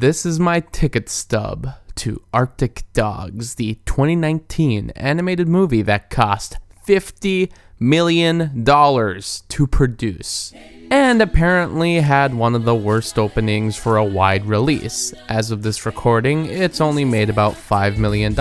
This is my ticket stub to Arctic Dogs, the 2019 animated movie that cost $50 million to produce, and apparently had one of the worst openings for a wide release. As of this recording, it's only made about $5 million.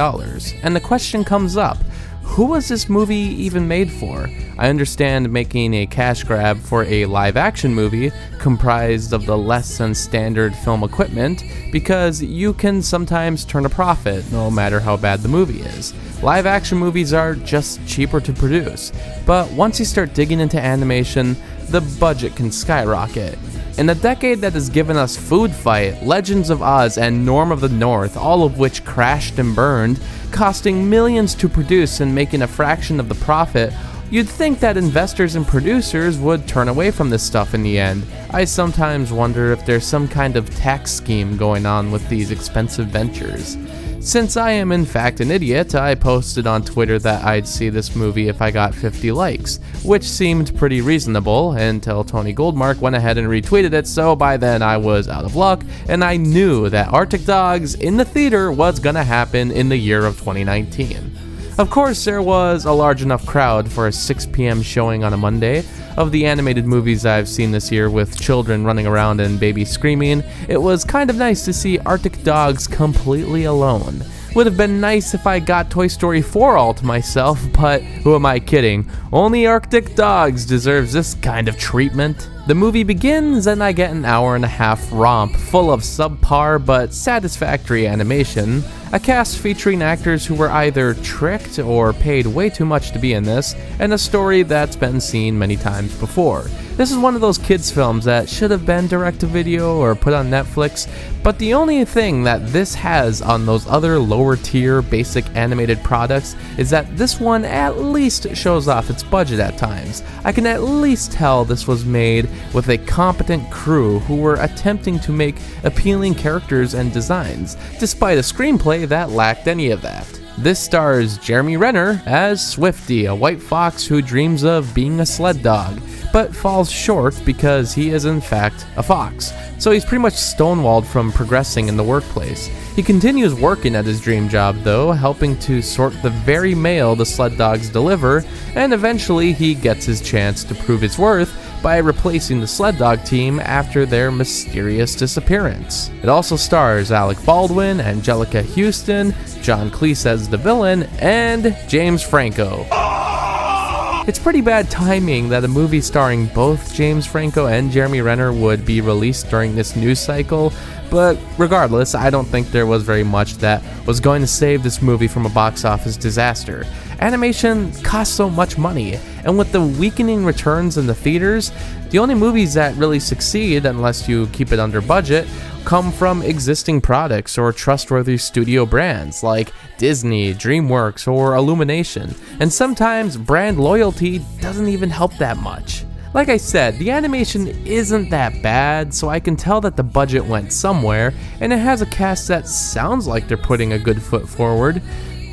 And the question comes up, who was this movie even made for? I understand making a cash grab for a live-action movie comprised of the less than standard film equipment, because you can sometimes turn a profit no matter how bad the movie is. Live-action movies are just cheaper to produce, but once you start digging into animation, the budget can skyrocket. In the decade that has given us Food Fight, Legends of Oz, and Norm of the North, all of which crashed and burned, costing millions to produce and making a fraction of the profit, you'd think that investors and producers would turn away from this stuff in the end. I sometimes wonder if there's some kind of tax scheme going on with these expensive ventures. Since I am in fact an idiot, I posted on Twitter that I'd see this movie if I got 50 likes, which seemed pretty reasonable until Tony Goldmark went ahead and retweeted it, so by then I was out of luck, and I knew that Arctic Dogs in the theater was gonna happen in the year of 2019. Of course, there was a large enough crowd for a 6 p.m. showing on a Monday. Of the animated movies I've seen this year with children running around and babies screaming, it was kind of nice to see Arctic Dogs completely alone. Would have been nice if I got Toy Story 4 all to myself, but who am I kidding? Only Arctic Dogs deserves this kind of treatment. The movie begins and I get an hour-and-a-half romp full of subpar but satisfactory animation, a cast featuring actors who were either tricked or paid way too much to be in this, and a story that's been seen many times before. This is one of those kids films that should have been direct-to-video or put on Netflix, but the only thing that this has on those other lower-tier basic animated products is that this one at least shows off its budget at times. I can at least tell this was made with a competent crew who were attempting to make appealing characters and designs, despite a screenplay that lacked any of that. This stars Jeremy Renner as Swifty, a white fox who dreams of being a sled dog, but falls short because he is in fact a fox, so he's pretty much stonewalled from progressing in the workplace. He continues working at his dream job though, helping to sort the very mail the sled dogs deliver, and eventually he gets his chance to prove his worth by replacing the sled dog team after their mysterious disappearance. It also stars Alec Baldwin, Angelica Houston, John Cleese as the villain, and James Franco. It's pretty bad timing that a movie starring both James Franco and Jeremy Renner would be released during this news cycle, but regardless, I don't think there was very much that was going to save this movie from a box office disaster. Animation costs so much money, and with the weakening returns in the theaters, the only movies that really succeed, unless you keep it under budget, come from existing products or trustworthy studio brands like Disney, DreamWorks, or Illumination, and sometimes brand loyalty doesn't even help that much. Like I said, the animation isn't that bad, so I can tell that the budget went somewhere, and it has a cast that sounds like they're putting a good foot forward.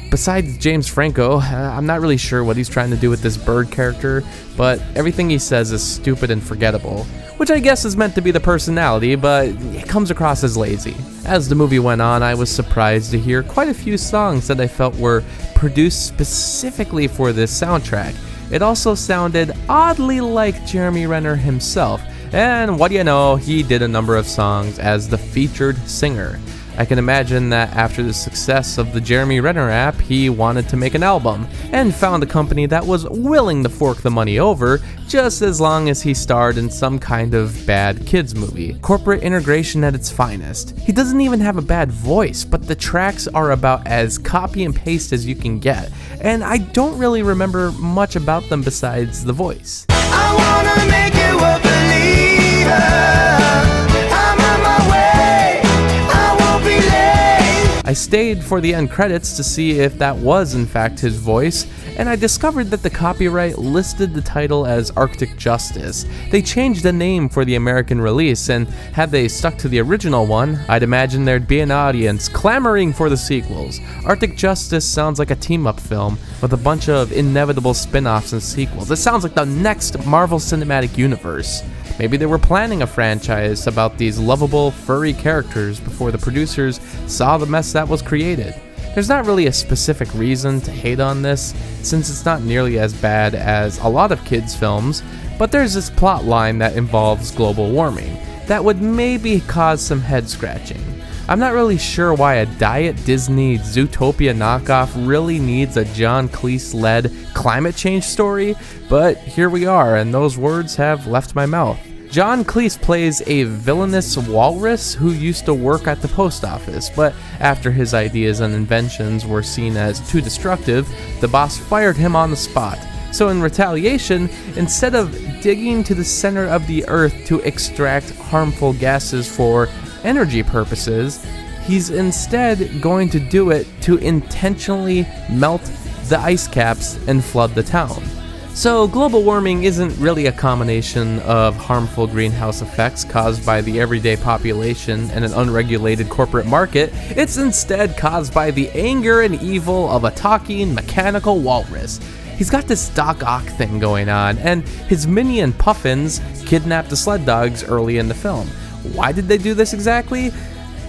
Besides James Franco, I'm not really sure what he's trying to do with this bird character, but everything he says is stupid and forgettable, which I guess is meant to be the personality, but it comes across as lazy. As the movie went on, I was surprised to hear quite a few songs that I felt were produced specifically for this soundtrack. It also sounded oddly like Jeremy Renner himself, and what do you know, he did a number of songs as the featured singer. I can imagine that after the success of the Jeremy Renner app, he wanted to make an album, and found a company that was willing to fork the money over, just as long as he starred in some kind of bad kids movie. Corporate integration at its finest. He doesn't even have a bad voice, but the tracks are about as copy and paste as you can get, and I don't really remember much about them besides the voice. I wanna make you a believer. I stayed for the end credits to see if that was in fact his voice, and I discovered that the copyright listed the title as Arctic Justice. They changed the name for the American release, and had they stuck to the original one, I'd imagine there'd be an audience clamoring for the sequels. Arctic Justice sounds like a team-up film with a bunch of inevitable spin-offs and sequels. It sounds like the next Marvel Cinematic Universe. Maybe they were planning a franchise about these lovable, furry characters before the producers saw the mess that was created. There's not really a specific reason to hate on this, since it's not nearly as bad as a lot of kids' films, but there's this plot line that involves global warming that would maybe cause some head scratching. I'm not really sure why a Diet Disney Zootopia knockoff really needs a John Cleese-led climate change story, but here we are, and those words have left my mouth. John Cleese plays a villainous walrus who used to work at the post office, but after his ideas and inventions were seen as too destructive, the boss fired him on the spot. So in retaliation, instead of digging to the center of the earth to extract harmful gases for energy purposes, he's instead going to do it to intentionally melt the ice caps and flood the town. So global warming isn't really a combination of harmful greenhouse effects caused by the everyday population and an unregulated corporate market. It's instead caused by the anger and evil of a talking mechanical walrus. He's got this Doc Ock thing going on, and his minion Puffins kidnapped the sled dogs early in the film. Why did they do this exactly?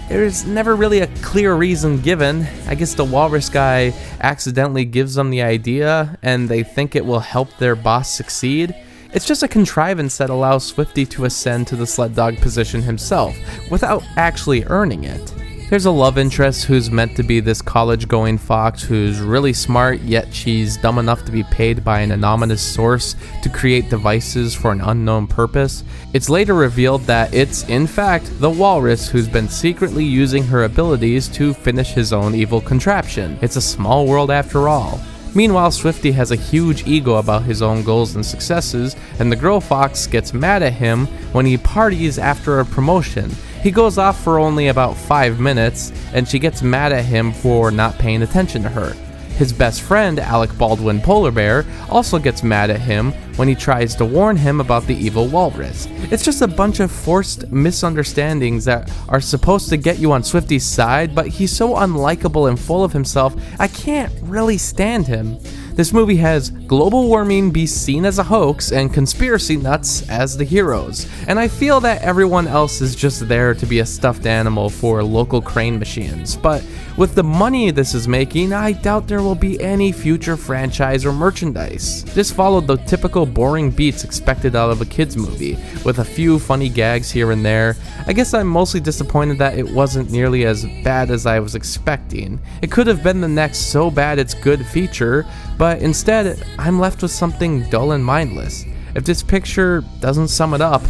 There's never really a clear reason given. I guess the walrus guy accidentally gives them the idea and they think it will help their boss succeed. It's just a contrivance that allows Swifty to ascend to the sled dog position himself without actually earning it. There's a love interest who's meant to be this college-going fox who's really smart, yet she's dumb enough to be paid by an anonymous source to create devices for an unknown purpose. It's later revealed that it's, in fact, the walrus who's been secretly using her abilities to finish his own evil contraption. It's a small world after all. Meanwhile, Swifty has a huge ego about his own goals and successes, and the girl fox gets mad at him when he parties after a promotion. He goes off for only about 5 minutes, and she gets mad at him for not paying attention to her. His best friend, Alec Baldwin Polar Bear, also gets mad at him when he tries to warn him about the evil walrus. It's just a bunch of forced misunderstandings that are supposed to get you on Swifty's side, but he's so unlikable and full of himself, I can't really stand him. This movie has global warming be seen as a hoax and conspiracy nuts as the heroes, and I feel that everyone else is just there to be a stuffed animal for local crane machines. But with the money this is making, I doubt there will be any future franchise or merchandise. This followed the typical boring beats expected out of a kids movie, with a few funny gags here and there. I guess I'm mostly disappointed that it wasn't nearly as bad as I was expecting. It could have been the next so bad it's good feature, but instead, I'm left with something dull and mindless. If this picture doesn't sum it up,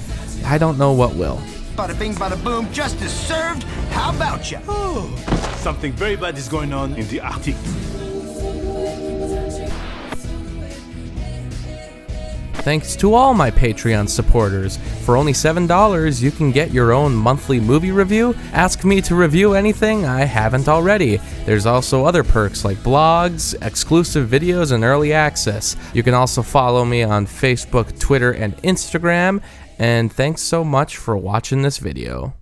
I don't know what will. Bada bing, bada boom, justice served. How about ya? Oh, something very bad is going on in the Arctic. Thanks to all my Patreon supporters. For only $7, you can get your own monthly movie review. Ask me to review anything I haven't already. There's also other perks like blogs, exclusive videos, and early access. You can also follow me on Facebook, Twitter, and Instagram. And thanks so much for watching this video.